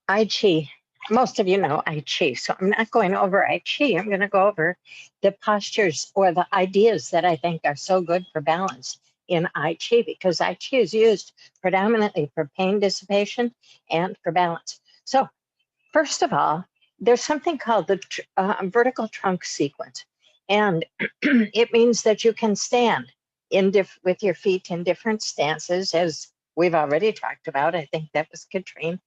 I Chi. Most of you know I Chi, so I'm not going over I Chi. I'm going to go over the postures or the ideas that I think are so good for balance in I Chi, because I Chi is used predominantly for pain dissipation and for balance. So first of all, there's something called the vertical trunk sequence, and it means that you can stand with your feet in different stances, as we've already talked about. I think that was Katrine.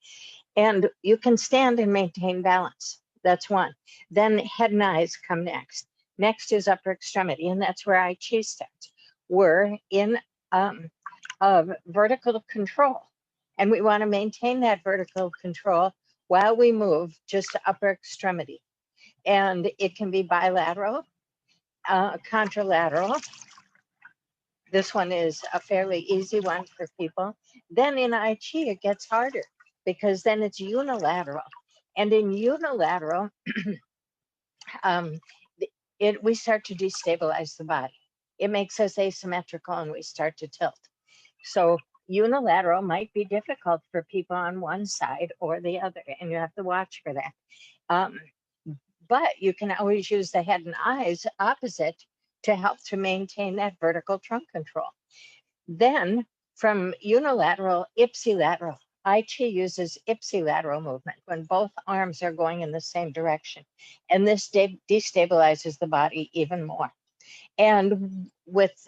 And you can stand and maintain balance. That's one. Then head and eyes come next. Next is upper extremity, and that's where I Chi starts. We're in vertical control, and we want to maintain that vertical control while we move just to upper extremity. And it can be bilateral, contralateral. This one is a fairly easy one for people. Then in I Chi, it gets harder because then it's unilateral. And in unilateral, we start to destabilize the body. It makes us asymmetrical and we start to tilt. So unilateral might be difficult for people on one side or the other, and you have to watch for that. But you can always use the head and eyes opposite to help to maintain that vertical trunk control. Then from unilateral, ipsilateral. I Chi uses ipsilateral movement when both arms are going in the same direction. And this destabilizes the body even more. And with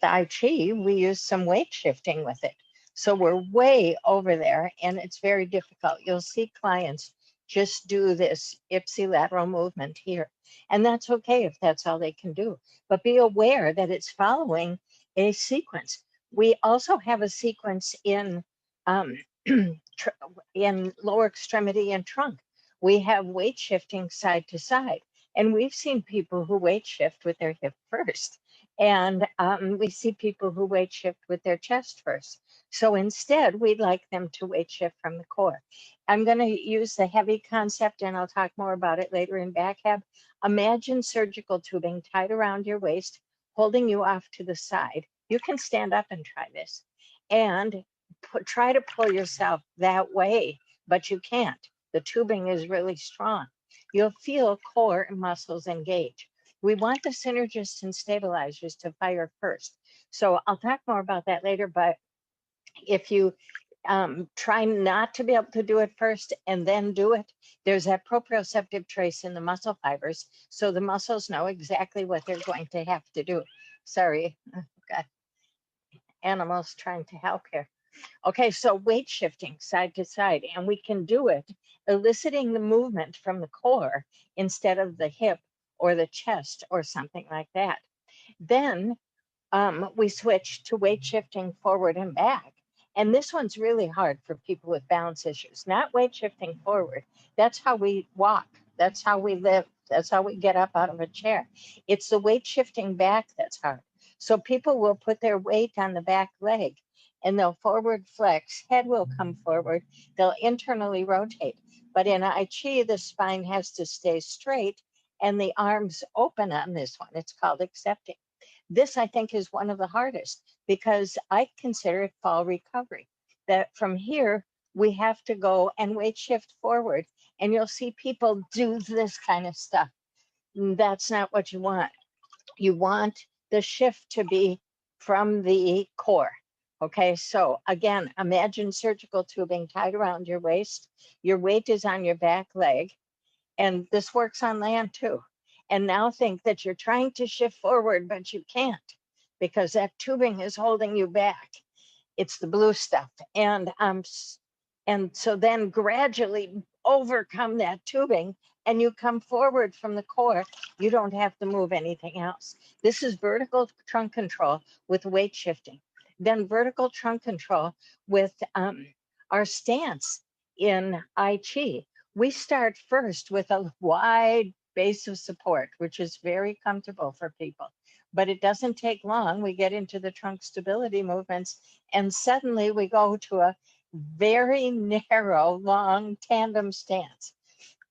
I Chi, we use some weight shifting with it. So we're way over there and it's very difficult. You'll see clients just do this ipsilateral movement here. And that's okay if that's all they can do. But be aware that it's following a sequence. We also have a sequence in in lower extremity and trunk. We have weight shifting side to side. And we've seen people who weight shift with their hip first. And we see people who weight shift with their chest first. So instead, we'd like them to weight shift from the core. I'm going to use the heavy concept, and I'll talk more about it later in back ab. Imagine surgical tubing tied around your waist, holding you off to the side. You can stand up and try this. And try to pull yourself that way, but you can't. The tubing is really strong. You'll feel core and muscles engage. We want the synergists and stabilizers to fire first. So I'll talk more about that later, but if you try not to be able to do it first and then do it, there's that proprioceptive trace in the muscle fibers, so the muscles know exactly what they're going to have to do. Sorry, I've got animals trying to help here. Okay, so weight shifting side to side, and we can do it eliciting the movement from the core instead of the hip or the chest or something like that. Then we switch to weight shifting forward and back. And this one's really hard for people with balance issues, not weight shifting forward. That's how we walk. That's how we live. That's how we get up out of a chair. It's the weight shifting back that's hard. So people will put their weight on the back leg and they'll forward flex, head will come forward, they'll internally rotate. But in I Chi, the spine has to stay straight and the arms open on this one. It's called accepting. This, I think, is one of the hardest because I consider it fall recovery. That from here, we have to go and weight shift forward. And you'll see people do this kind of stuff. That's not what you want. You want the shift to be from the core. Okay, so again, imagine surgical tubing tied around your waist. Your weight is on your back leg. And this works on land too. And now think that you're trying to shift forward, but you can't because that tubing is holding you back. It's the blue stuff. And so then gradually overcome that tubing and you come forward from the core. You don't have to move anything else. This is vertical trunk control with weight shifting. Then vertical trunk control with our stance in I Chi. We start first with a wide base of support, which is very comfortable for people. But it doesn't take long. We get into the trunk stability movements, and suddenly we go to a very narrow, long tandem stance.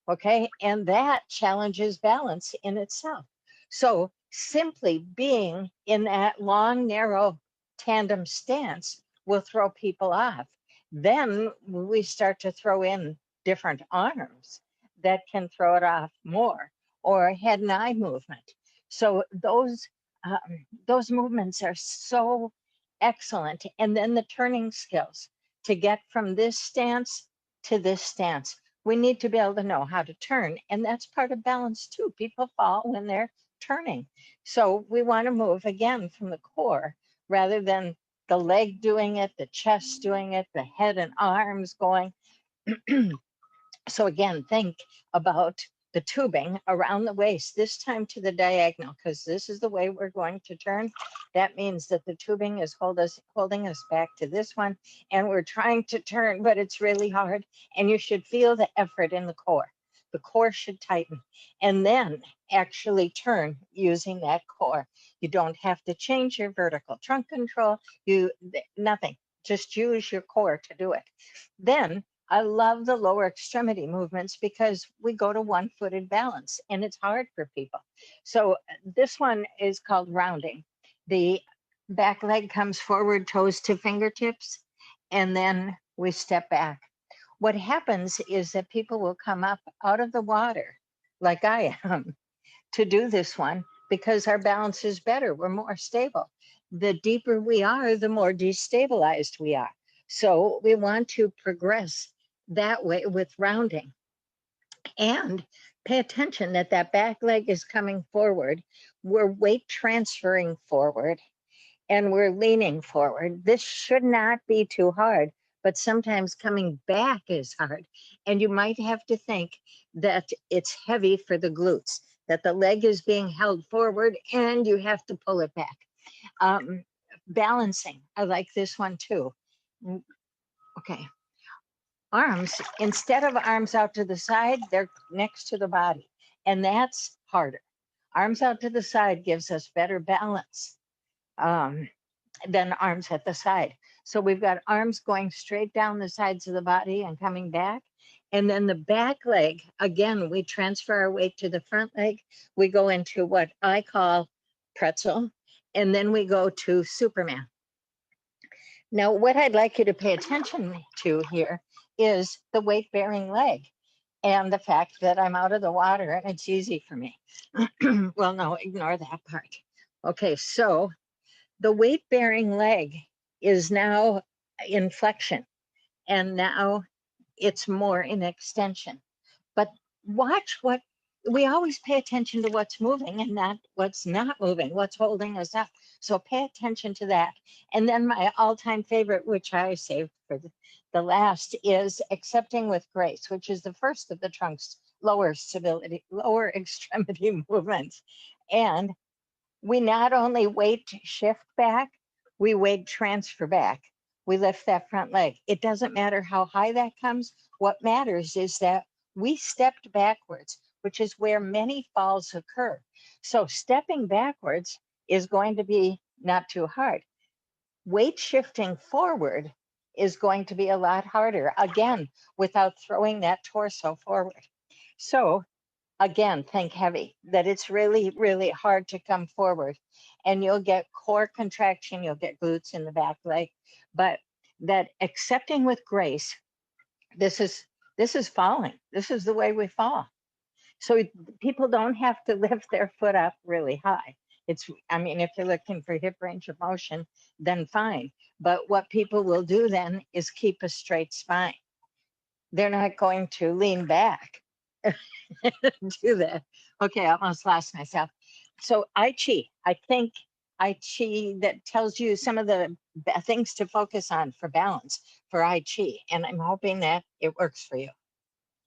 Okay, and that challenges balance in itself. So simply being in that long, narrow tandem stance will throw people off. Then we start to throw in different arms that can throw it off more, or head and eye movement. So those movements are so excellent. And then the turning skills to get from this stance to this stance. We need to be able to know how to turn. And that's part of balance too. People fall when they're turning. So we want to move again from the core rather than the leg doing it, the chest doing it, the head and arms going. So again, think about the tubing around the waist, this time to the diagonal, because this is the way we're going to turn. That means that the tubing is holding us back to this one, and we're trying to turn, but it's really hard, and you should feel the effort in the core. The core should tighten, and then actually turn using that core. You don't have to change your vertical trunk control, nothing. Just use your core to do it. Then I love the lower extremity movements because we go to one-footed balance and it's hard for people. So this one is called rounding. The back leg comes forward, toes to fingertips, and then we step back. What happens is that people will come up out of the water, like I am, to do this one because our balance is better. We're more stable. The deeper we are, the more destabilized we are. So we want to progress that way with rounding. And pay attention that that back leg is coming forward. We're weight transferring forward and we're leaning forward. This should not be too hard, but sometimes coming back is hard. And you might have to think that it's heavy for the glutes, that the leg is being held forward and you have to pull it back. Balancing, I like this one too. Okay. Arms, instead of arms out to the side, they're next to the body. And that's harder. Arms out to the side gives us better balance than arms at the side. So we've got arms going straight down the sides of the body and coming back. And then the back leg, again, we transfer our weight to the front leg. We go into what I call pretzel. And then we go to Superman. Now, what I'd like you to pay attention to here is the weight-bearing leg and the fact that I'm out of the water and it's easy for me. Well, no, ignore that part. Okay, so the weight-bearing leg is now in flexion and now it's more in extension. But watch what, we always pay attention to what's moving and not what's not moving, what's holding us up. So pay attention to that. And then my all-time favorite, which I saved for the last, is accepting with grace, which is the first of the trunk's lower extremity movements. And we not only weight shift back, we weight transfer back. We lift that front leg. It doesn't matter how high that comes. What matters is that we stepped backwards, which is where many falls occur. So stepping backwards is going to be not too hard. Weight shifting forward is going to be a lot harder, again, without throwing that torso forward. So again, think heavy, that it's really, really hard to come forward. And you'll get core contraction, you'll get glutes in the back leg, but that accepting with grace, this is falling. This is the way we fall. So people don't have to lift their foot up really high. I mean, if you're looking for hip range of motion, then fine. But what people will do then is keep a straight spine. They're not going to lean back. Do that. Okay, I almost lost myself. So I think I Chi, that tells you some of the things to focus on for balance for I Chi, and I'm hoping that it works for you.